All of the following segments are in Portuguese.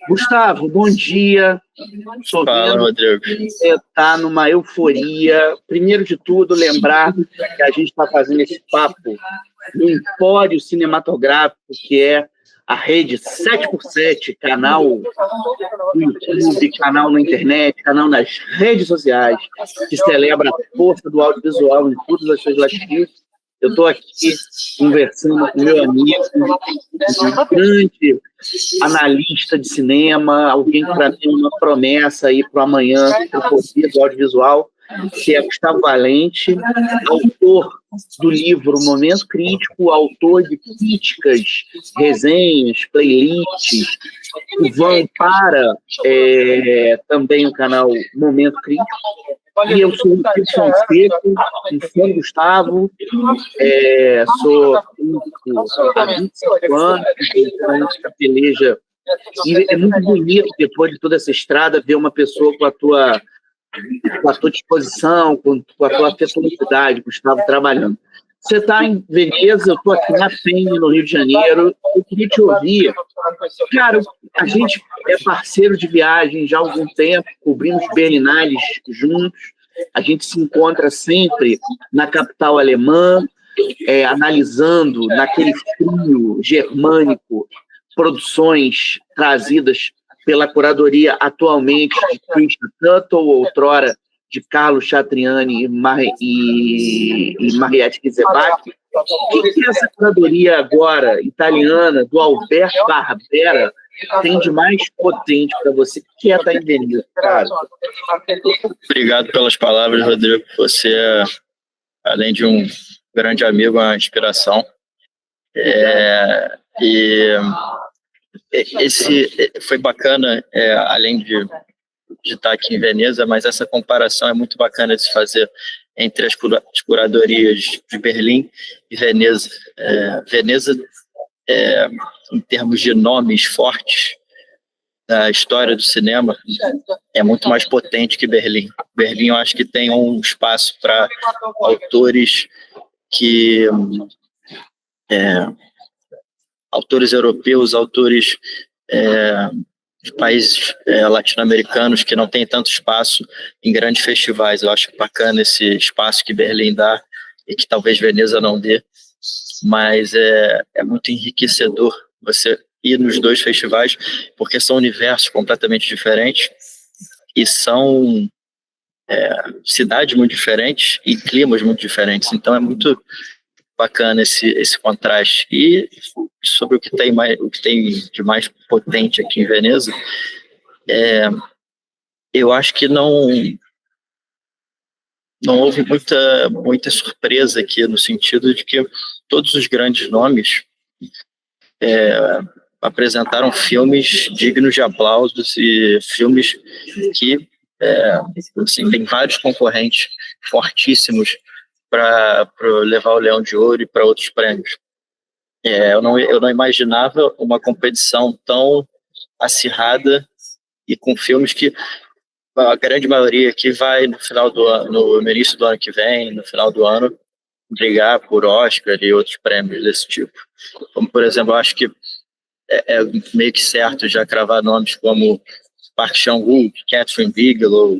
Gustavo, bom dia. Fala, Rodrigo. Você está numa euforia. Primeiro de tudo, lembrar que a gente está fazendo esse papo no Empório Cinematográfico, que é a rede 7x7, canal no YouTube, canal na internet, canal nas redes sociais, que celebra a força do audiovisual em todas as suas latitudes. Eu estou aqui conversando com meu amigo, um grande analista de cinema, alguém que para mim é uma promessa aí para amanhã, para o poder do audiovisual, que é Gustavo Valente, autor do livro Momento Crítico, autor de críticas, resenhas, playlists, que vão para também o canal Momento Crítico. E eu sou o Gibson Seco, um fã do Gustavo, sou há 25 anos, que peleja. E é muito bonito, depois de toda essa estrada, ver uma pessoa com a tua disposição, com a tua afetividade, Gustavo, trabalhando. Você está em Veneza, eu estou aqui na Penha, no Rio de Janeiro, eu queria te ouvir. Cara, a gente é parceiro de viagem já há algum tempo, cobrimos Berlinales juntos, a gente se encontra sempre na capital alemã, analisando naquele frio germânico produções trazidas pela curadoria atualmente de Christian Tuttle, outrora de Carlo Chatriani e Mariette Kizebach. O que essa curadoria agora, italiana, do Alberto Barbera, tem de mais potente para você? O que é estar em Veneza, cara? Obrigado pelas palavras, Rodrigo. Você é, além de um grande amigo, uma inspiração. E esse foi bacana, além de estar aqui em Veneza, mas essa comparação é muito bacana de se fazer entre as curadorias de Berlim e Veneza. Veneza, em termos de nomes fortes da história do cinema, é muito mais potente que Berlim. Berlim, eu acho que tem um espaço para autores autores europeus, autores de países latino-americanos que não tem tanto espaço em grandes festivais. Eu acho bacana esse espaço que Berlim dá e que talvez Veneza não dê, mas é muito enriquecedor você ir nos dois festivais, porque são universos completamente diferentes e são cidades muito diferentes e climas muito diferentes. Então é muito bacana esse contraste. E sobre o que tem de mais potente aqui em Veneza, eu acho que não houve muita surpresa aqui, no sentido de que todos os grandes nomes apresentaram filmes dignos de aplausos e filmes que assim, tem vários concorrentes fortíssimos para levar o Leão de Ouro e para outros prêmios. Eu não imaginava uma competição tão acirrada e com filmes que a grande maioria aqui vai no início do ano que vem, no final do ano, brigar por Oscar e outros prêmios desse tipo. Como, por exemplo, eu acho que é meio que certo já cravar nomes como Park Chan-wook, Catherine Bigelow,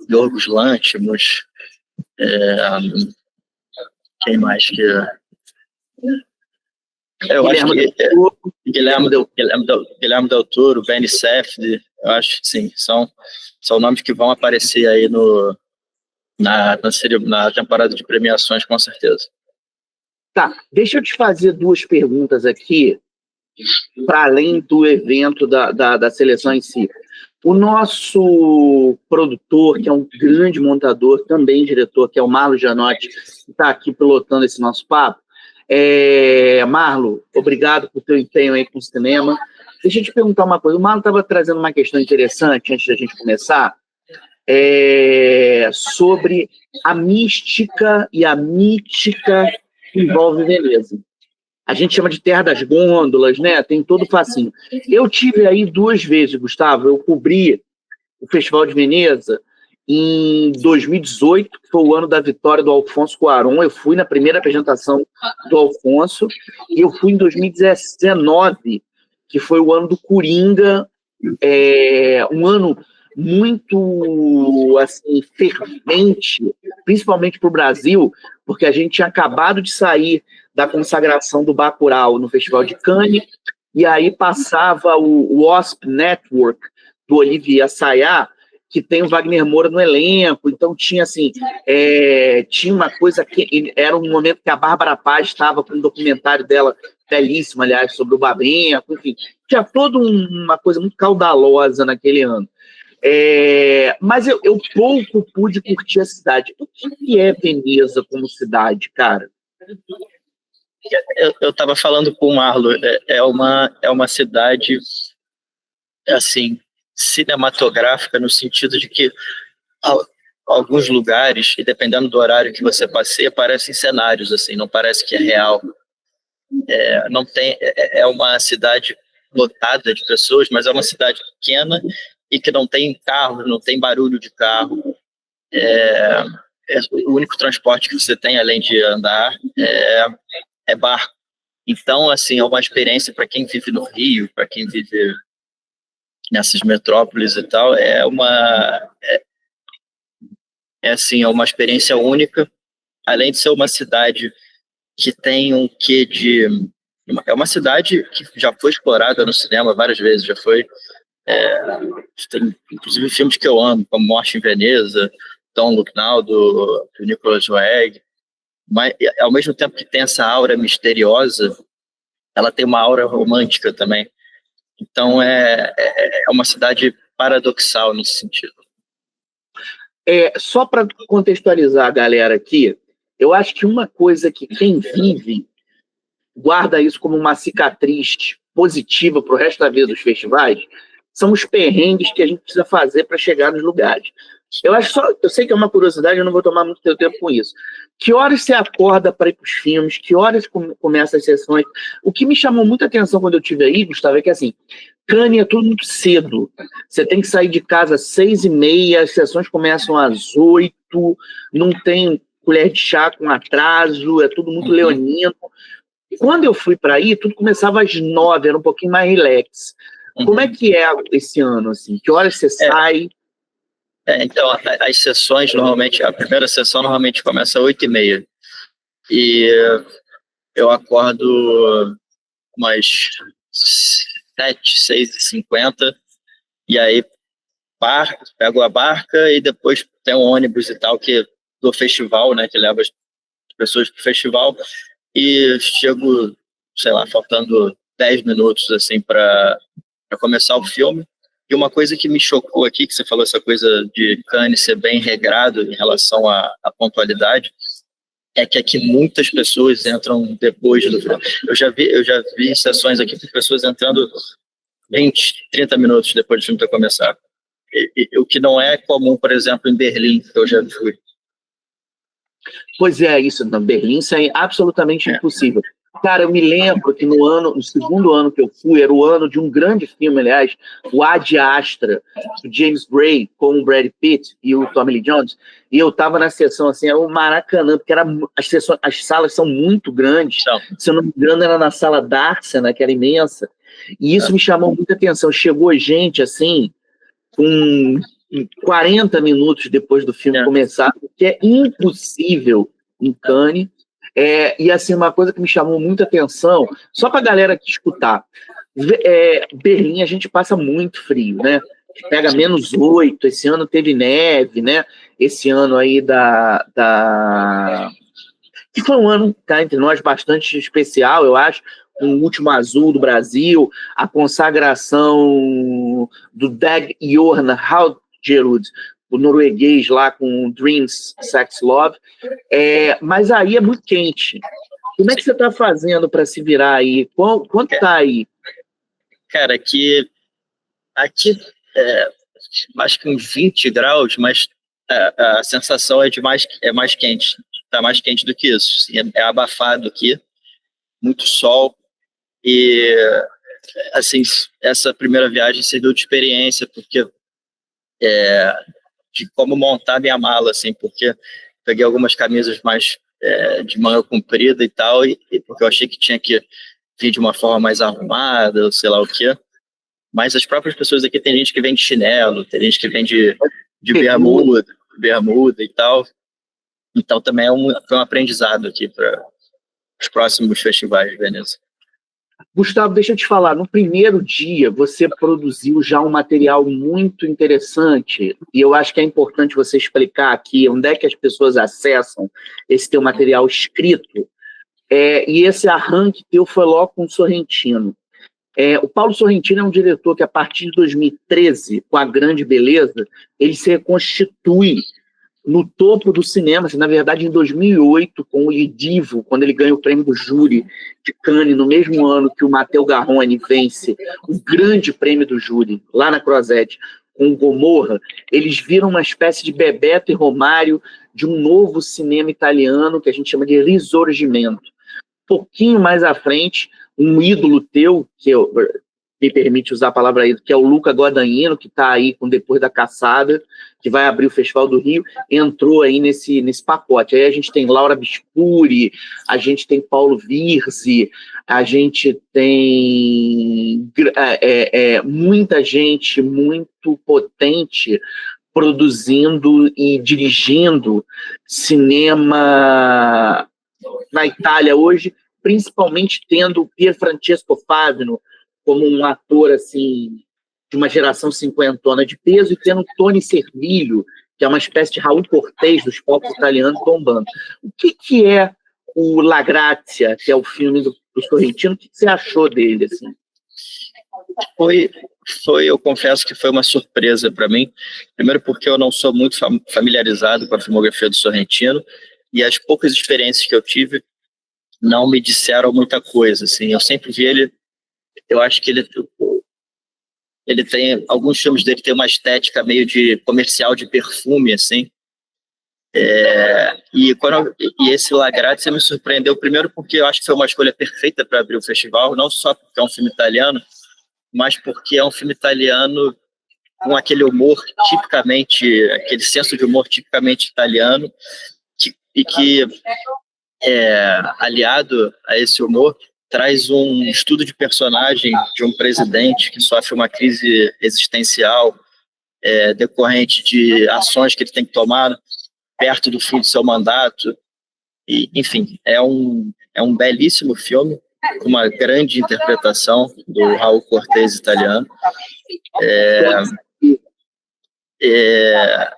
Yorgos Lanthimos, quem mais que... Eu acho que Guilherme Del Toro, Benny Safdie, eu acho que sim, são nomes que vão aparecer aí na temporada de premiações, com certeza. Tá, deixa eu te fazer duas perguntas aqui, para além do evento da seleção em si. O nosso produtor, que é um grande montador, também diretor, que é o Marlo Gianotti, que está aqui pilotando esse nosso papo. Marlo, obrigado por teu empenho aí com o cinema. Deixa eu te perguntar uma coisa. O Marlo estava trazendo uma questão interessante, antes da gente começar, sobre a mística e a mítica que envolve Veneza. A gente chama de Terra das Gôndolas, né? Tem todo o facinho. Eu tive aí 2 vezes, Gustavo, eu cobri o Festival de Veneza em 2018, que foi o ano da vitória do Alfonso Cuarón. Eu fui na primeira apresentação do Alfonso, e eu fui em 2019, que foi o ano do Coringa, um ano muito assim, fervente, principalmente para o Brasil, porque a gente tinha acabado de sair da consagração do Bacurau no Festival de Cannes, e aí passava o Wasp Network, do Olivier Assayas, que tem o Wagner Moura no elenco, então tinha assim, tinha uma coisa que era um momento que a Bárbara Paz estava com um documentário dela, belíssimo, aliás, sobre o Babenco, enfim, tinha toda uma coisa muito caudalosa naquele ano. Mas eu pouco pude curtir a cidade. O que é Veneza como cidade, cara? Eu estava falando com o Marlo, é uma cidade, assim, cinematográfica, no sentido de que alguns lugares, e dependendo do horário que você passeia, parecem cenários, assim, não parece que é real. Não tem, é uma cidade lotada de pessoas, mas é uma cidade pequena e que não tem carro, não tem barulho de carro. O único transporte que você tem, além de andar, é barco. Então, assim, é uma experiência para quem vive no Rio, para quem vive nessas metrópoles e tal, é uma experiência única, além de ser uma cidade que tem um quê de... É uma cidade que já foi explorada no cinema várias vezes, já foi... tem, inclusive, filmes que eu amo, como Morte em Veneza, Don't Look Now, do Nicolas Roeg, mas, ao mesmo tempo que tem essa aura misteriosa, ela tem uma aura romântica também. Então, é uma cidade paradoxal nesse sentido. Só para contextualizar a galera aqui, eu acho que uma coisa que quem vive guarda isso como uma cicatriz positiva para o resto da vida dos festivais são os perrengues que a gente precisa fazer para chegar nos lugares. Eu sei que é uma curiosidade, eu não vou tomar muito tempo com isso. Que horas você acorda para ir para os filmes? Que horas começam as sessões? O que me chamou muita atenção quando eu estive aí, Gustavo, é que assim, Cannes é tudo muito cedo. Você tem que sair de casa às 6h30, as sessões começam às 8h, não tem colher de chá com atraso, é tudo muito leonino. Quando eu fui para aí, tudo começava às 9h, era um pouquinho mais relax. Como é que é esse ano, assim? Que horas você sai? Então, as sessões, normalmente, a primeira sessão normalmente começa às 8h30. E eu acordo umas 7, 6h50, e aí pego a barca e depois tem um ônibus e tal do festival, né, que leva as pessoas para o festival, e chego, sei lá, faltando 10 minutos assim para começar o filme. E uma coisa que me chocou aqui, que você falou essa coisa de Cannes ser bem regrado em relação à pontualidade, é que aqui muitas pessoas entram depois do filme. Eu já vi sessões aqui com pessoas entrando 20, 30 minutos depois do filme ter começado. O que não é comum, por exemplo, em Berlim, que eu já fui. Pois é, isso, na Berlim, isso é absolutamente impossível. Cara, eu me lembro que no segundo ano que eu fui, era o ano de um grande filme, aliás, o Ad Astra, do James Gray, com o Brad Pitt e o Tommy Lee Jones, e eu estava na sessão, assim, era o Maracanã, porque as salas são muito grandes, se eu não me engano, era na sala Darcy, que era imensa, e isso me chamou muita atenção. Chegou gente, assim, com 40 minutos depois do filme começar, o que é impossível em Cannes. E assim, uma coisa que me chamou muita atenção, só para a galera aqui escutar, Berlim a gente passa muito frio, né? Pega -8, esse ano teve neve, né? Esse ano aí que foi um ano, cá entre nós, bastante especial, eu acho, com o último azul do Brasil, a consagração do Dag Jorn Haugjerud, o norueguês lá com Dreams, Sex, Love, mas aí é muito quente. Como é que você está fazendo para se virar aí? Quanto está aí? Cara, aqui acho que uns 20 graus, mas a sensação é mais quente. Está mais quente do que isso. É abafado aqui, muito sol. E, assim, essa primeira viagem serviu de experiência, porque de como montar minha mala, assim, porque peguei algumas camisas mais de manga comprida e tal, e porque eu achei que tinha que vir de uma forma mais arrumada, ou sei lá o quê. Mas as próprias pessoas aqui, tem gente que vem de chinelo, tem gente que vem de bermuda e tal. Então também foi um aprendizado aqui para os próximos festivais de Veneza. Gustavo, deixa eu te falar, no primeiro dia você produziu já um material muito interessante, e eu acho que é importante você explicar aqui onde é que as pessoas acessam esse teu material escrito, e esse arranque teu foi logo com o Sorrentino. O Paulo Sorrentino é um diretor que, a partir de 2013, com A Grande Beleza, ele se reconstitui no topo do cinema, assim, na verdade, em 2008, com o Divo, quando ele ganha o prêmio do júri de Cannes, no mesmo ano que o Matteo Garrone vence o grande prêmio do júri, lá na Croisette, com o Gomorra, eles viram uma espécie de Bebeto e Romário de um novo cinema italiano que a gente chama de Risorgimento. Pouquinho mais à frente, um ídolo teu, me permite usar a palavra ídolo, que é o Luca Guadagnino, que está aí com Depois da Caçada, que vai abrir o Festival do Rio, entrou aí nesse pacote. Aí a gente tem Laura Bispuri, a gente tem Paulo Virzi, a gente tem muita gente muito potente produzindo e dirigindo cinema na Itália hoje, principalmente tendo o Pier Francesco Favino como um ator assim, de uma geração cinquentona de peso, e tendo Tony Servillo, que é uma espécie de Raul Cortez dos palcos italianos, bombando. O que é o La Grazia, que é o filme do Sorrentino? O que você achou dele? Assim? Eu confesso que foi uma surpresa para mim. Primeiro porque eu não sou muito familiarizado com a filmografia do Sorrentino, e as poucas experiências que eu tive não me disseram muita coisa. Assim. Eu sempre vi ele, eu acho que ele tem, alguns filmes dele tem uma estética meio de comercial de perfume, assim. E esse La Grazia me surpreendeu, primeiro porque eu acho que foi uma escolha perfeita para abrir o festival, não só porque é um filme italiano, mas porque é um filme italiano com aquele humor tipicamente, aquele senso de humor tipicamente italiano, e que, aliado a esse humor, traz um estudo de personagem de um presidente que sofre uma crise existencial decorrente de ações que ele tem que tomar perto do fim do seu mandato. E, enfim, é um belíssimo filme, com uma grande interpretação do Raul Cortez italiano.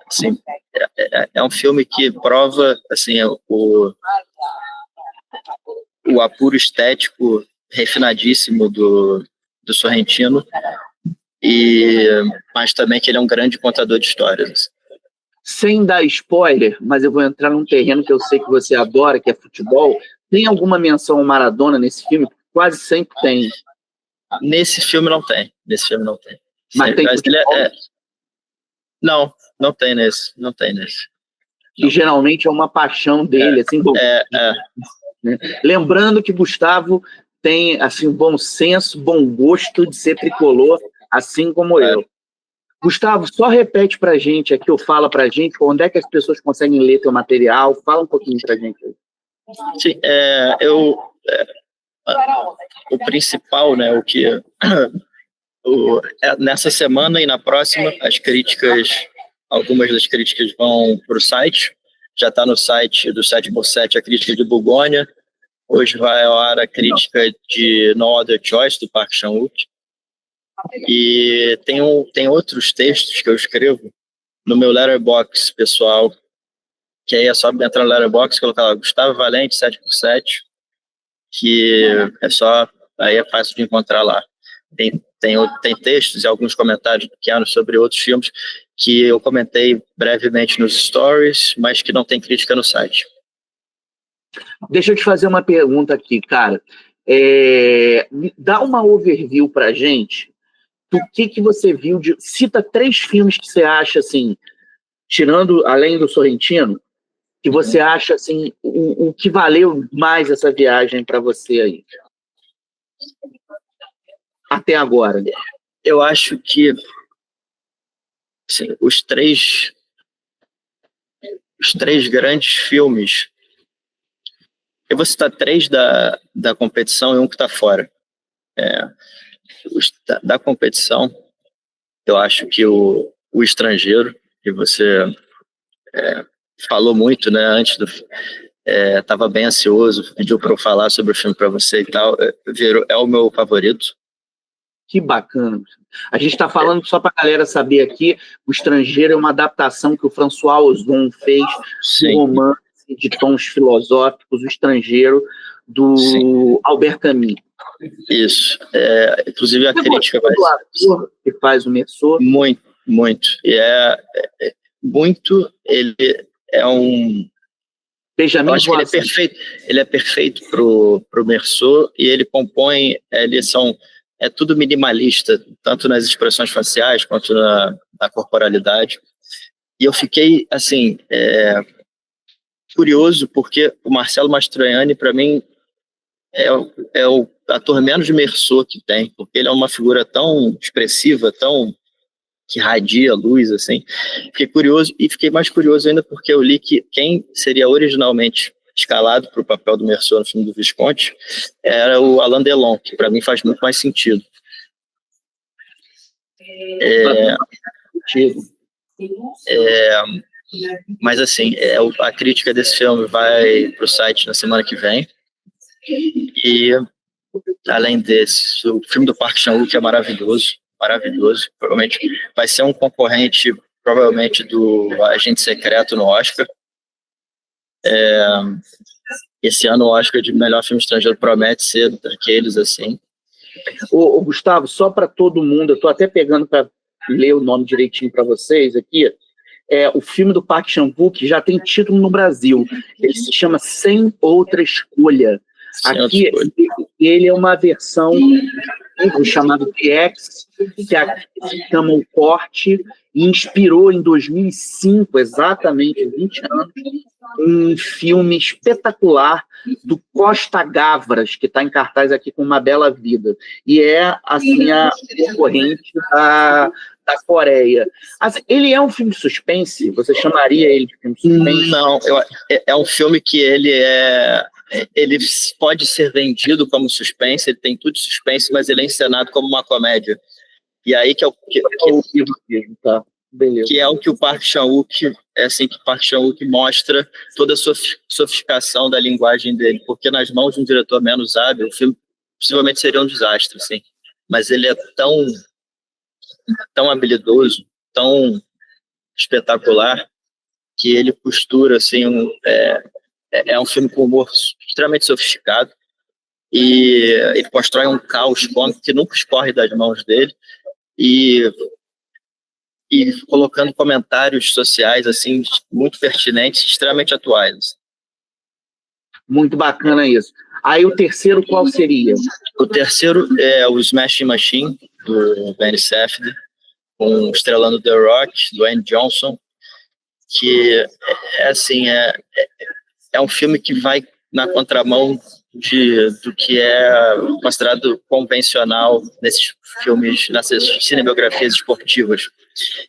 Assim, é um filme que prova assim, o apuro estético refinadíssimo do Sorrentino, mas também que ele é um grande contador de histórias. Sem dar spoiler, mas eu vou entrar num terreno que eu sei que você adora, que é futebol. Tem alguma menção ao Maradona nesse filme? Quase sempre tem. Nesse filme não tem. Mas tem futebol? Não tem nesse. Que geralmente é uma paixão dele. Assim, né? Lembrando que Gustavo tem assim, bom senso, bom gosto de ser tricolor, assim como eu. Gustavo, só repete pra gente aqui, ou fala pra gente, onde é que as pessoas conseguem ler teu material? Fala um pouquinho pra gente aí. Sim, o principal, né, nessa semana e na próxima, algumas das críticas vão para o site, já está no site do 7x7 a crítica de Bugônia, hoje vai ao ar a crítica de No Other Choice, do Park Chan-wook, e tem outros textos que eu escrevo no meu Letterboxd pessoal, que aí é só entrar no Letterboxd e colocar lá, Gustavo Valente, 7x7, que aí é fácil de encontrar lá. Tem textos e alguns comentários pequenos sobre outros filmes que eu comentei brevemente nos stories, mas que não tem crítica no site. Deixa eu te fazer uma pergunta aqui, cara. Dá uma overview pra gente do que você viu. Cita 3 filmes que você acha, assim, tirando, além do Sorrentino, que você acha, assim, o que valeu mais essa viagem para você aí? Até agora. Eu acho que assim, os 3 os 3 grandes filmes, eu vou citar 3 da competição e um que está fora. Da competição, eu acho que o Estrangeiro, que você falou muito, né, antes estava bem ansioso, pediu para eu falar sobre o filme para você e tal, é o meu favorito. Que bacana. A gente está falando, só para a galera saber aqui, O Estrangeiro é uma adaptação que o François Ozon fez do romance de tons filosóficos, O Estrangeiro, do Albert Camus. Isso. Inclusive a crítica vai... do ator que faz o Meursault? Muito, muito. E muito, ele é um... Benjamin, eu acho que ele é perfeito pro Meursault, e ele compõe, é tudo minimalista, tanto nas expressões faciais quanto na corporalidade. E eu fiquei, assim, curioso, porque o Marcello Mastroianni, para mim, é o ator menos Meursault que tem, porque ele é uma figura tão expressiva, que irradia luz, assim. Fiquei curioso, e fiquei mais curioso ainda porque eu li que quem seria originalmente escalado para o papel do Meursault no filme do Visconti era o Alain Delon, que para mim faz muito mais sentido. Mas assim, a crítica desse filme vai para o site na semana que vem, e além desse, o filme do Park Chan-wook é maravilhoso, provavelmente vai ser um concorrente provavelmente do Agente Secreto no Oscar. Esse ano o Oscar de melhor filme estrangeiro promete ser daqueles assim. Ô, Gustavo, só para todo mundo, eu estou até pegando para ler o nome direitinho para vocês aqui. O filme do Park Chan-wook já tem título no Brasil. Ele se chama Sem Outra Escolha. Aqui ele é uma versão chamado PX, que chama O Corte, e inspirou em 2005, exatamente 20 anos, um filme espetacular do Costa Gavras, que está em cartaz aqui com Uma Bela Vida. E assim, a concorrente da Coreia. Assim, ele é um filme de suspense? Você chamaria ele de filme de suspense? Não, é um filme que ele pode ser vendido como suspense, ele tem tudo de suspense, mas ele é encenado como uma comédia. E aí que é tá. Beleza. Que é o que o Park Chan-wook, que o Park Chan-wook mostra toda a sofisticação da linguagem dele, porque nas mãos de um diretor menos hábil, o filme possivelmente seria um desastre, assim. Mas ele é tão habilidoso, tão espetacular, que ele costura, assim, é um filme com humor extremamente sofisticado, e ele constrói um caos cômico que nunca escorre das mãos dele, e colocando comentários sociais assim muito pertinentes, extremamente atuais. Muito bacana isso. Aí o terceiro qual seria? O terceiro é o Smashing Machine, do Ben Safdie, estrelando The Rock, Dwayne Johnson, que é um filme que vai na contramão do que é considerado convencional nesses filmes, nessas cinematografias esportivas,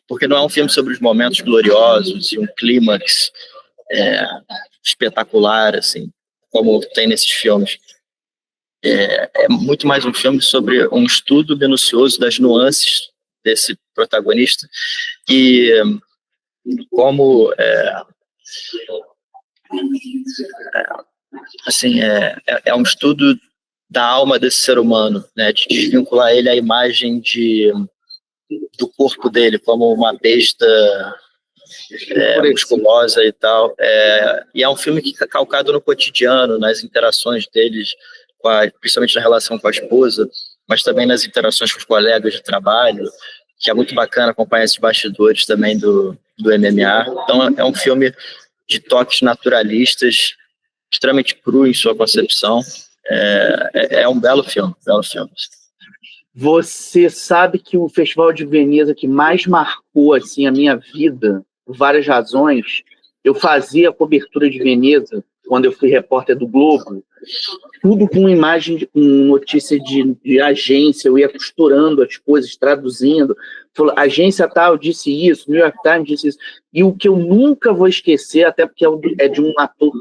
porque não é um filme sobre os momentos gloriosos e um clímax espetacular, assim, como tem nesses filmes. É muito mais um filme sobre um estudo minucioso das nuances desse protagonista e como é um estudo da alma desse ser humano, né, de desvincular ele à imagem do corpo dele como uma besta musculosa e tal. E é um filme que é calcado no cotidiano, nas interações deles, principalmente na relação com a esposa, mas também nas interações com os colegas de trabalho, que é muito bacana acompanhar esses bastidores também do MMA. Então é um filme de toques naturalistas, extremamente cru em sua concepção. É um belo filme. Você sabe que o Festival de Veneza que mais marcou assim, a minha vida, por várias razões, eu fazia a cobertura de Veneza quando eu fui repórter do Globo, tudo com imagem, com notícia de agência, eu ia costurando as coisas, traduzindo. Falou, agência tal disse isso, New York Times disse isso. E o que eu nunca vou esquecer, até porque é de um ator,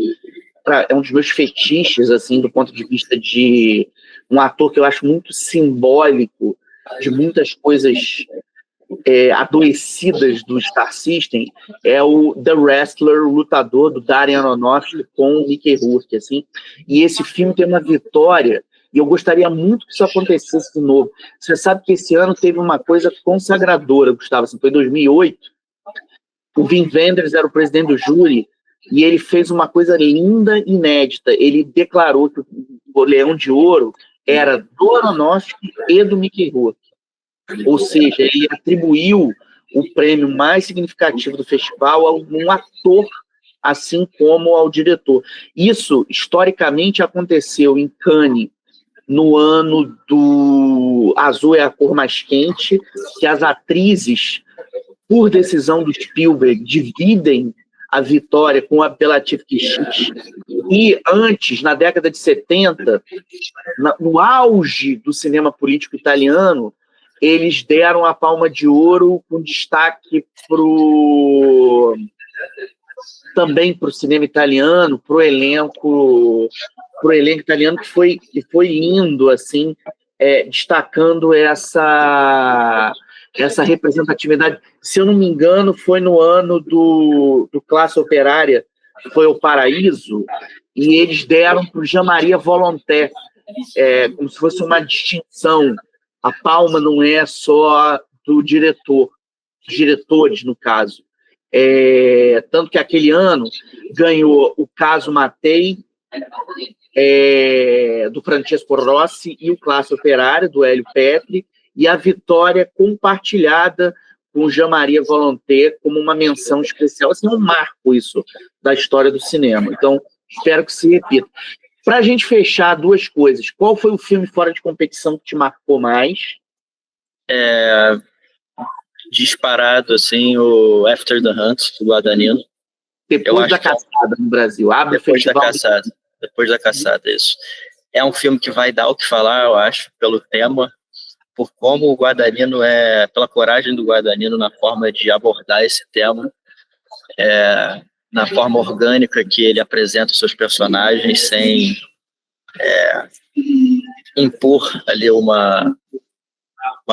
é um dos meus fetiches, assim, do ponto de vista de um ator que eu acho muito simbólico de muitas coisas adoecidas do Star System, é o The Wrestler, o lutador, do Darren Aronofsky com o Mickey Rourke, assim. E esse filme tem uma vitória, e eu gostaria muito que isso acontecesse de novo. Você sabe que esse ano teve uma coisa consagradora, Gustavo, assim, foi em 2008, o Wim Wenders era o presidente do júri, e ele fez uma coisa linda e inédita. Ele declarou que o Leão de Ouro era do Aronofsky e do Mickey Rourke. Ou seja, ele atribuiu o prêmio mais significativo do festival a um ator, assim como ao diretor. Isso, historicamente, aconteceu em Cannes, no ano do Azul é a Cor Mais Quente, que as atrizes, por decisão do Spielberg, dividem a vitória com o apelativo Kechiche. E antes, na década de 70, no auge do cinema político italiano, eles deram a Palma de Ouro com destaque também para o cinema italiano, para o elenco italiano que foi indo, assim, destacando essa representatividade. Se eu não me engano, foi no ano do Classe Operária, que foi o Paraíso, e eles deram para o Jean-Marie Volonté, como se fosse uma distinção. A palma não é só do diretor, dos diretores, no caso. Tanto que aquele ano ganhou o Caso Matei, do Francesco Rossi, e o Classe Operária, do Hélio Petri, e a vitória compartilhada com o Jean-Marie Volonté como uma menção especial. Assim, é um marco isso da história do cinema. Então, espero que se repita. Para a gente fechar, duas coisas. Qual foi o filme fora de competição que te marcou mais? Disparado, assim, o After the Hunt, do Guadagnino. Depois da Caçada, no Brasil. Depois da Caçada, isso. É um filme que vai dar o que falar, eu acho, pelo tema, por como o Guadagnino pela coragem do Guadagnino na forma de abordar esse tema, na forma orgânica que ele apresenta os seus personagens, sem impor ali uma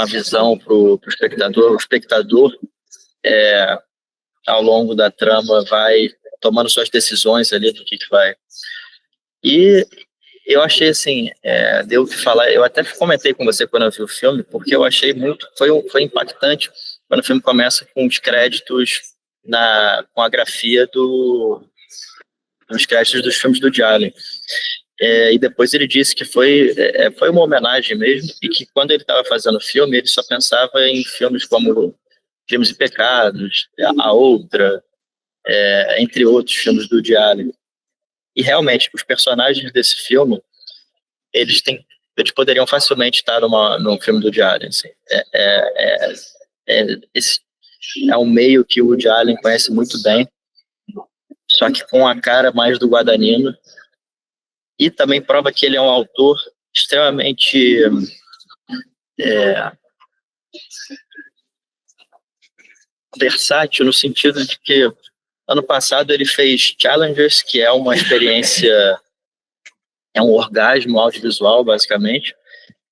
visão para o espectador. O espectador, ao longo da trama, vai tomando suas decisões ali do que vai. E eu achei, assim, deu o que falar. Eu até comentei com você quando eu vi o filme, porque eu achei muito, foi impactante quando o filme começa com os créditos, com a grafia nos créditos dos filmes do Woody Allen. E depois ele disse que foi uma homenagem mesmo, e que quando ele estava fazendo o filme, ele só pensava em filmes como Crimes e Pecados, A Outra, entre outros filmes do Woody Allen. E realmente, os personagens desse filme, eles poderiam facilmente estar num filme do Woody Allen. Assim. Esse é um meio que o Woody Allen conhece muito bem, só que com a cara mais do Guadagnino, e também prova que ele é um autor extremamente versátil, no sentido de que ano passado ele fez Challengers, que é uma experiência, é um orgasmo audiovisual, basicamente,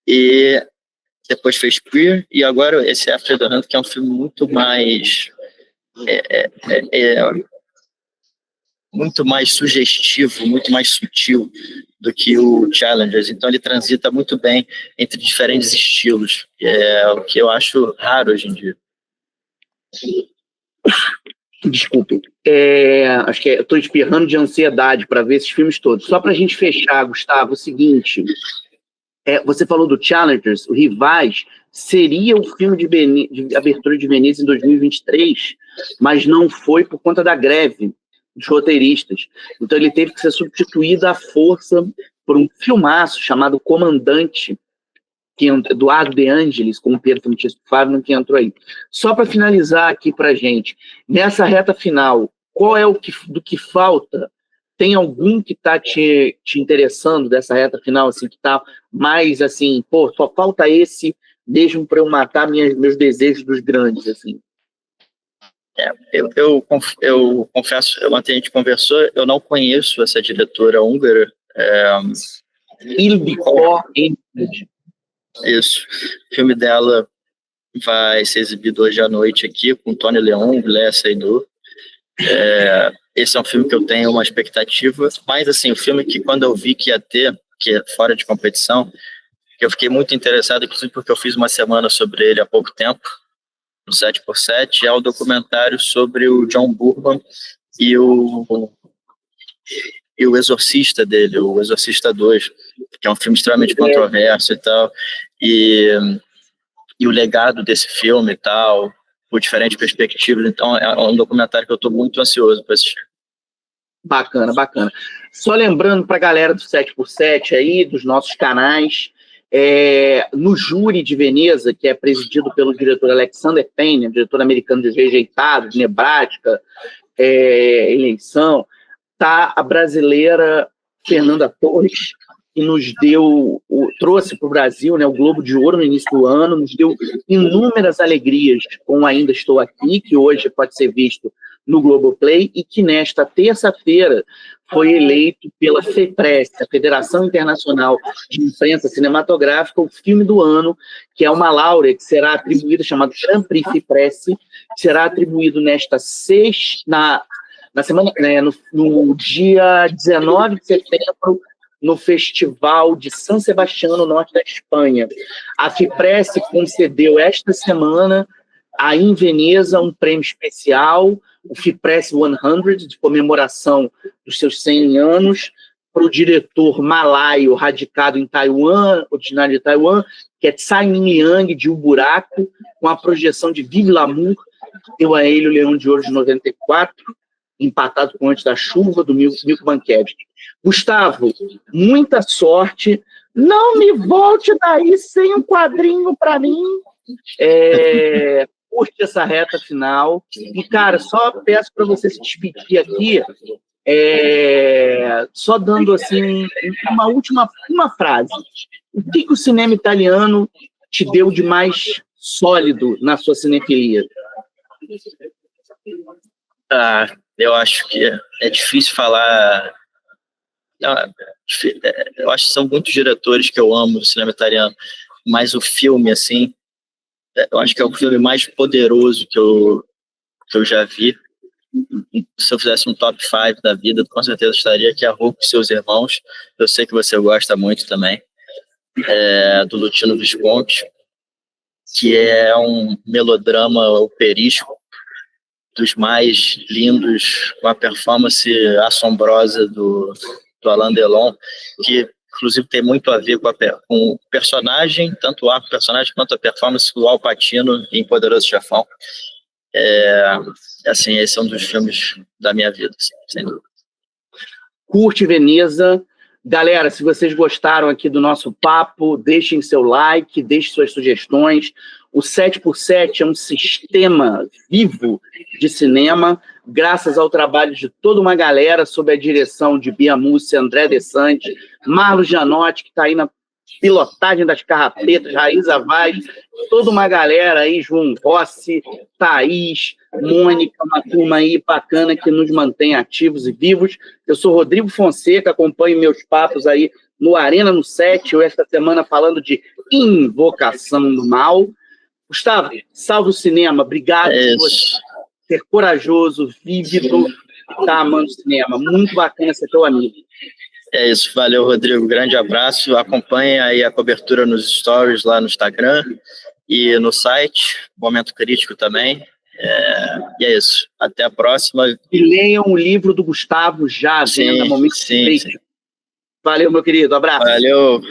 e depois fez Queer, e agora esse After the Hunt, que é um filme muito mais muito mais sugestivo, muito mais sutil do que o Challengers. Então ele transita muito bem entre diferentes estilos, o que eu acho raro hoje em dia. Desculpe. Acho que eu estou espirrando de ansiedade para ver esses filmes todos. Só para a gente fechar, Gustavo, o seguinte, você falou do Challengers, o Rivais seria o filme de abertura de Veneza em 2023, mas não foi por conta da greve dos roteiristas. Então ele teve que ser substituído à força por um filmaço chamado Comandante, que Eduardo De Angelis, com o Piero Francesco Fábio, que entrou aí. Só para finalizar aqui para a gente, nessa reta final, qual é do que falta? tem algum que está te interessando dessa reta final, assim, que está mais, assim, pô, só falta esse mesmo para eu matar meus desejos dos grandes, assim? Eu confesso, ontem a gente conversou, eu não conheço essa diretora húngara. Ildikó. Isso. O filme dela vai ser exibido hoje à noite aqui, com Tony Leung, Léa Seydoux. Esse é um filme que eu tenho uma expectativa, mas assim, o filme que quando eu vi que ia ter, que é fora de competição, eu fiquei muito interessado, inclusive porque eu fiz uma semana sobre ele há pouco tempo, no 7x7, é o documentário sobre o John Boorman e o Exorcista dele, o Exorcista 2, que é um filme extremamente controverso e tal, e o legado desse filme e tal, por diferentes perspectivas. Então é um documentário que eu estou muito ansioso para assistir. Bacana, bacana. Só lembrando para a galera do 7x7 aí, dos nossos canais, no júri de Veneza, que é presidido pelo diretor Alexander Payne, diretor americano de Rejeitados, Nebraska, Eleição, está a brasileira Fernanda Torres, que nos trouxe para o Brasil, né, o Globo de Ouro no início do ano, nos deu inúmeras alegrias com Ainda Estou Aqui, que hoje pode ser visto no Globoplay, e que nesta terça-feira foi eleito pela FEPRESS, a Federação Internacional de Imprensa Cinematográfica, o filme do ano, que é uma laurea que será atribuída, chamada Grand Prix FEPRESS, que será atribuído nesta na semana, no dia 19 de setembro, no Festival de San Sebastián, no norte da Espanha. A FIPRESS concedeu esta semana, aí em Veneza, um prêmio especial, o FIPRESS 100, de comemoração dos seus 100 anos, para o diretor malaio radicado em Taiwan, originário de Taiwan, que é Tsai Ming-liang, de O Buraco, com a projeção de Vive l'Amour, que deu a ele o Leão de Ouro de 94, empatado com Antes da Chuva, do Milko Mankiewicz. Gustavo, muita sorte. Não me volte daí sem um quadrinho para mim. Curte essa reta final. E, cara, só peço para você se despedir aqui, só dando assim uma última frase. O que o cinema italiano te deu de mais sólido na sua cinefilia? Eu acho que é difícil falar. Eu acho que são muitos diretores que eu amo do cinema italiano, mas o filme, assim, eu acho que é o filme mais poderoso que eu já vi. Se eu fizesse um top 5 da vida, com certeza estaria aqui a Hulk e Seus Irmãos. Eu sei que você gosta muito também, do Luchino Visconti, que é um melodrama operístico dos mais lindos, com a performance assombrosa do Alain Delon, que inclusive tem muito a ver com o personagem, tanto o arco do personagem quanto a performance do Al Pacino em Poderoso Chefão. Assim, esse é um dos filmes da minha vida, assim, sem dúvida. Curte Veneza. Galera, se vocês gostaram aqui do nosso papo, deixem seu like, deixem suas sugestões. O 7x7 é um sistema vivo de cinema, graças ao trabalho de toda uma galera, sob a direção de Bia Mussi, André De Santi, Marlos Janotti, que está aí na pilotagem das carrapetas, Raíza Vaz, toda uma galera aí, João Rossi, Thaís, Mônica, uma turma aí bacana que nos mantém ativos e vivos. Eu sou Rodrigo Fonseca, acompanho meus papos aí no Arena no 7, eu esta semana falando de Invocação do Mal. Gustavo, salve o cinema, obrigado por você ser corajoso, vívido, tá amando o cinema. Muito bacana ser teu amigo. É isso, valeu, Rodrigo. Grande abraço. Acompanhe aí a cobertura nos stories lá no Instagram e no site, Momento Crítico também. E é isso. Até a próxima. E leiam o livro do Gustavo já, venda Momento Crítico. Valeu, meu querido. Abraço. Valeu.